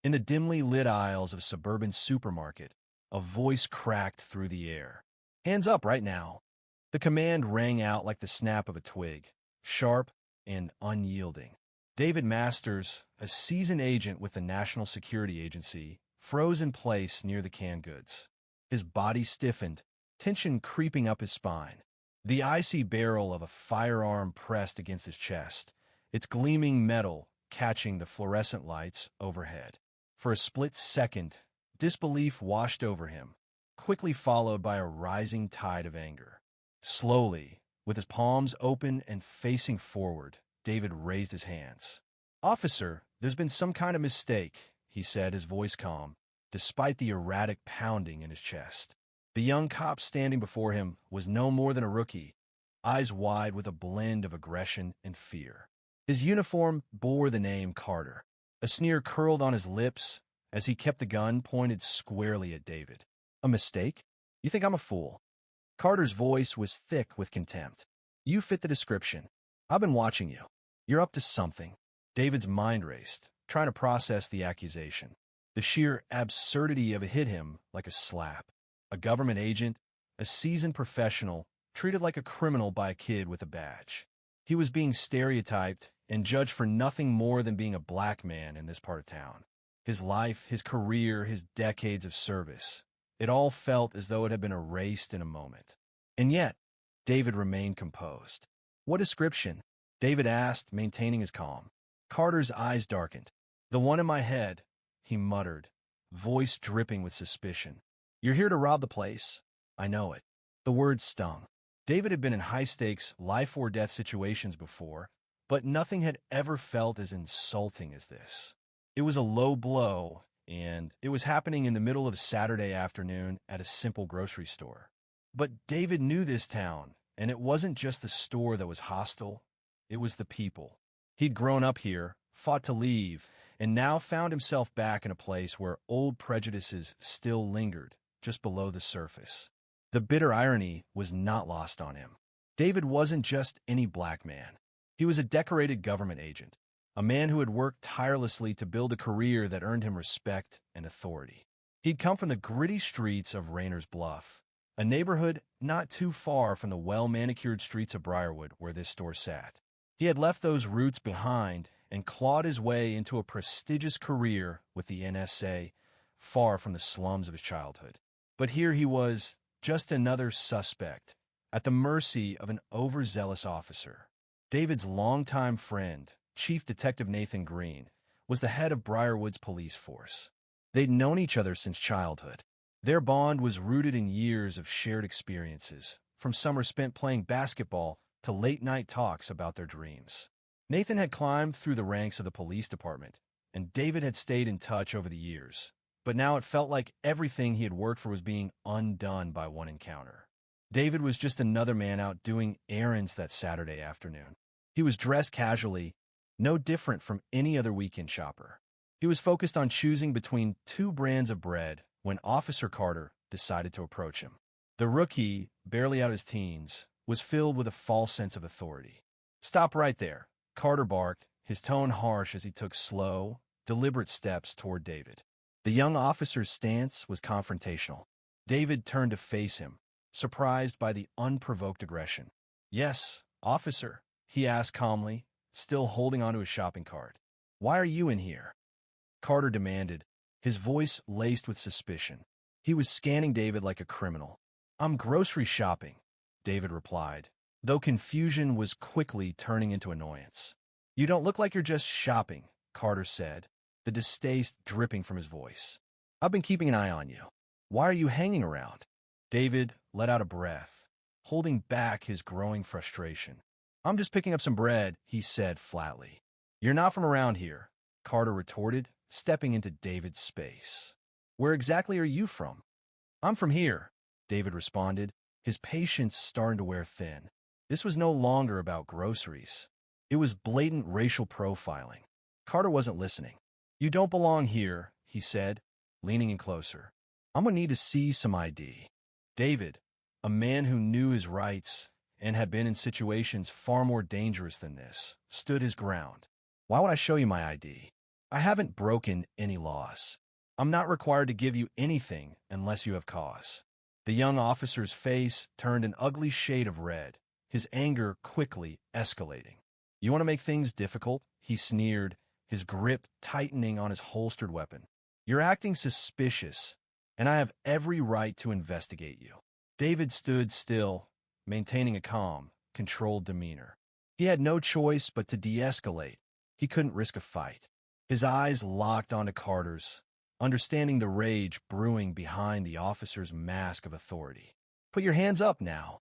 In the dimly lit aisles of a suburban supermarket, a voice cracked through the air. "Hands up right now." The command rang out like the snap of a twig, sharp and unyielding. David Masters, a seasoned agent with the National Security Agency, froze in place near the canned goods. His body stiffened, tension creeping up his spine. The icy barrel of a firearm pressed against his chest, its gleaming metal catching the fluorescent lights overhead. For a split second, disbelief washed over him, quickly followed by a rising tide of anger. Slowly, with his palms open and facing forward, David raised his hands. "Officer, there's been some kind of mistake," he said, his voice calm, despite the erratic pounding in his chest. The young cop standing before him was no more than a rookie, eyes wide with a blend of aggression and fear. His uniform bore the name Carter. A sneer curled on his lips as he kept the gun pointed squarely at David. "A mistake? You think I'm a fool?" Carter's voice was thick with contempt. "You fit the description. I've been watching you. You're up to something." David's mind raced, trying to process the accusation. The sheer absurdity of it hit him like a slap. A government agent, a seasoned professional, treated like a criminal by a kid with a badge. He was being stereotyped and judged for nothing more than being a black man in this part of town. His life, his career, his decades of service. It all felt as though it had been erased in a moment. And yet, David remained composed. "What description?" David asked, maintaining his calm. Carter's eyes darkened. "The one in my head," he muttered, voice dripping with suspicion. "You're here to rob the place. I know it." The words stung. David had been in high-stakes, life-or-death situations before, but nothing had ever felt as insulting as this. It was a low blow, and it was happening in the middle of a Saturday afternoon at a simple grocery store. But David knew this town, and it wasn't just the store that was hostile, it was the people. He'd grown up here, fought to leave, and now found himself back in a place where old prejudices still lingered, just below the surface. The bitter irony was not lost on him. David wasn't just any black man. He was a decorated government agent, a man who had worked tirelessly to build a career that earned him respect and authority. He'd come from the gritty streets of Rayner's Bluff, a neighborhood not too far from the well-manicured streets of Briarwood where this store sat. He had left those roots behind and clawed his way into a prestigious career with the NSA, far from the slums of his childhood. But here he was, just another suspect, at the mercy of an overzealous officer. David's longtime friend, Chief Detective Nathan Green, was the head of Briarwood's police force. They'd known each other since childhood. Their bond was rooted in years of shared experiences, from summers spent playing basketball to late-night talks about their dreams. Nathan had climbed through the ranks of the police department, and David had stayed in touch over the years. But now it felt like everything he had worked for was being undone by one encounter. David was just another man out doing errands that Saturday afternoon. He was dressed casually, no different from any other weekend shopper. He was focused on choosing between two brands of bread when Officer Carter decided to approach him. The rookie, barely out of his teens, was filled with a false sense of authority. "Stop right there," Carter barked, his tone harsh as he took slow, deliberate steps toward David. The young officer's stance was confrontational. David turned to face him, surprised by the unprovoked aggression. "Yes, officer," he asked calmly, still holding onto his shopping cart. "Why are you in here?" Carter demanded, his voice laced with suspicion. He was scanning David like a criminal. "I'm grocery shopping," David replied, though confusion was quickly turning into annoyance. "You don't look like you're just shopping," Carter said, the distaste dripping from his voice. "I've been keeping an eye on you. Why are you hanging around?" David let out a breath, holding back his growing frustration. "I'm just picking up some bread," he said flatly. "You're not from around here," Carter retorted, stepping into David's space. "Where exactly are you from?" "I'm from here," David responded, his patience starting to wear thin. This was no longer about groceries. It was blatant racial profiling. Carter wasn't listening. "You don't belong here," he said, leaning in closer. "I'm gonna need to see some ID." David, a man who knew his rights and had been in situations far more dangerous than this, stood his ground. "Why would I show you my ID?" I haven't broken any laws. I'm not required to give you anything unless you have cause. The young officer's face turned an ugly shade of red, his anger quickly escalating. You want to make things difficult? He sneered, his grip tightening on his holstered weapon. You're acting suspicious, and I have every right to investigate you. David stood still, maintaining a calm, controlled demeanor. He had no choice but to de-escalate. He couldn't risk a fight. His eyes locked onto Carter's, understanding the rage brewing behind the officer's mask of authority. Put your hands up now,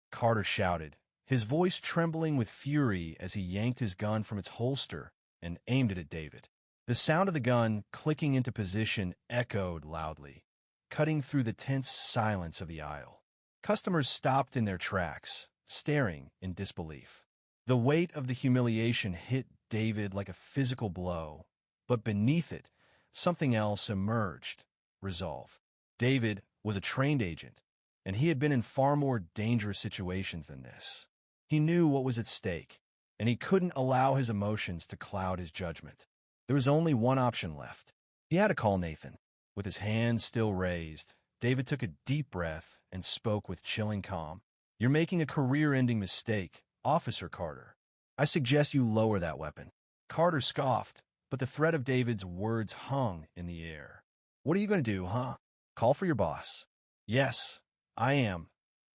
Carter shouted, his voice trembling with fury as he yanked his gun from its holster and aimed it at David. The sound of the gun clicking into position echoed loudly, cutting through the tense silence of the aisle. Customers stopped in their tracks, staring in disbelief. The weight of the humiliation hit David like a physical blow, but beneath it, something else emerged: resolve. David was a trained agent, and he had been in far more dangerous situations than this. He knew what was at stake, and he couldn't allow his emotions to cloud his judgment. There was only one option left. He had to call Nathan. With his hands still raised, David took a deep breath and spoke with chilling calm. You're making a career-ending mistake, Officer Carter. I suggest you lower that weapon. Carter scoffed, but the threat of David's words hung in the air. What are you going to do, huh? Call for your boss. Yes, I am,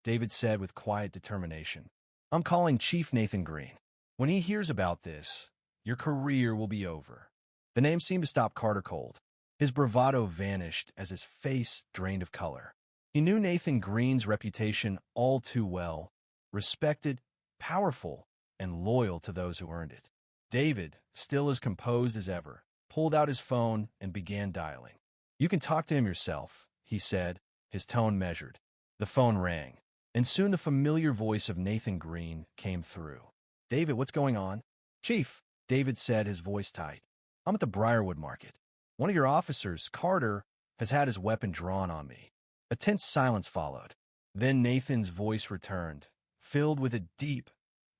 David said with quiet determination. I'm calling Chief Nathan Green. When he hears about this, your career will be over. The name seemed to stop Carter cold. His bravado vanished as his face drained of color. He knew Nathan Green's reputation all too well, respected, powerful, and loyal to those who earned it. David, still as composed as ever, pulled out his phone and began dialing. You can talk to him yourself, he said, his tone measured. The phone rang, and soon the familiar voice of Nathan Green came through. David, what's going on? Chief, David said, his voice tight. I'm at the Briarwood Market. One of your officers, Carter, has had his weapon drawn on me. A tense silence followed. Then Nathan's voice returned, filled with a deep,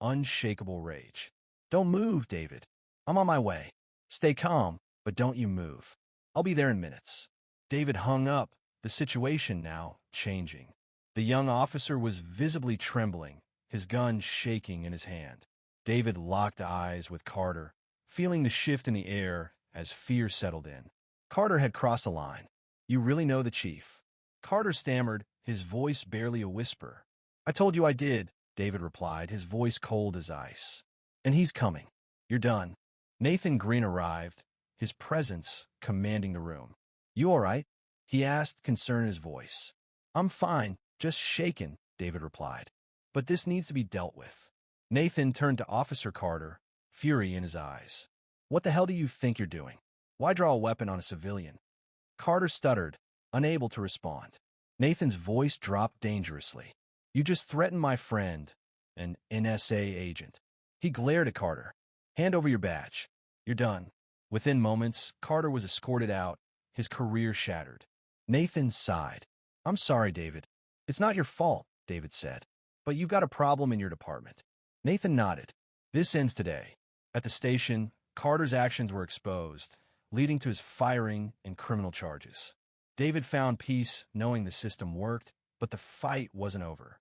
unshakable rage. Don't move, David. I'm on my way. Stay calm, but don't you move. I'll be there in minutes. David hung up, the situation now changing. The young officer was visibly trembling, his gun shaking in his hand. David locked eyes with Carter, feeling the shift in the air as fear settled in. Carter had crossed a line. You really know the chief? Carter stammered, his voice barely a whisper. I told you I did, David replied, his voice cold as ice. And he's coming. You're done. Nathan Green arrived, his presence commanding the room. You all right? He asked, concern in his voice. I'm fine, just shaken, David replied. But this needs to be dealt with. Nathan turned to Officer Carter, fury in his eyes. What the hell do you think you're doing? Why draw a weapon on a civilian? Carter stuttered, unable to respond. Nathan's voice dropped dangerously. You just threatened my friend, an NSA agent. He glared at Carter. Hand over your badge. You're done. Within moments, Carter was escorted out, his career shattered. Nathan sighed. I'm sorry, David. It's not your fault, David said. But you've got a problem in your department. Nathan nodded. This ends today. At the station, Carter's actions were exposed, leading to his firing and criminal charges. David found peace knowing the system worked, but the fight wasn't over.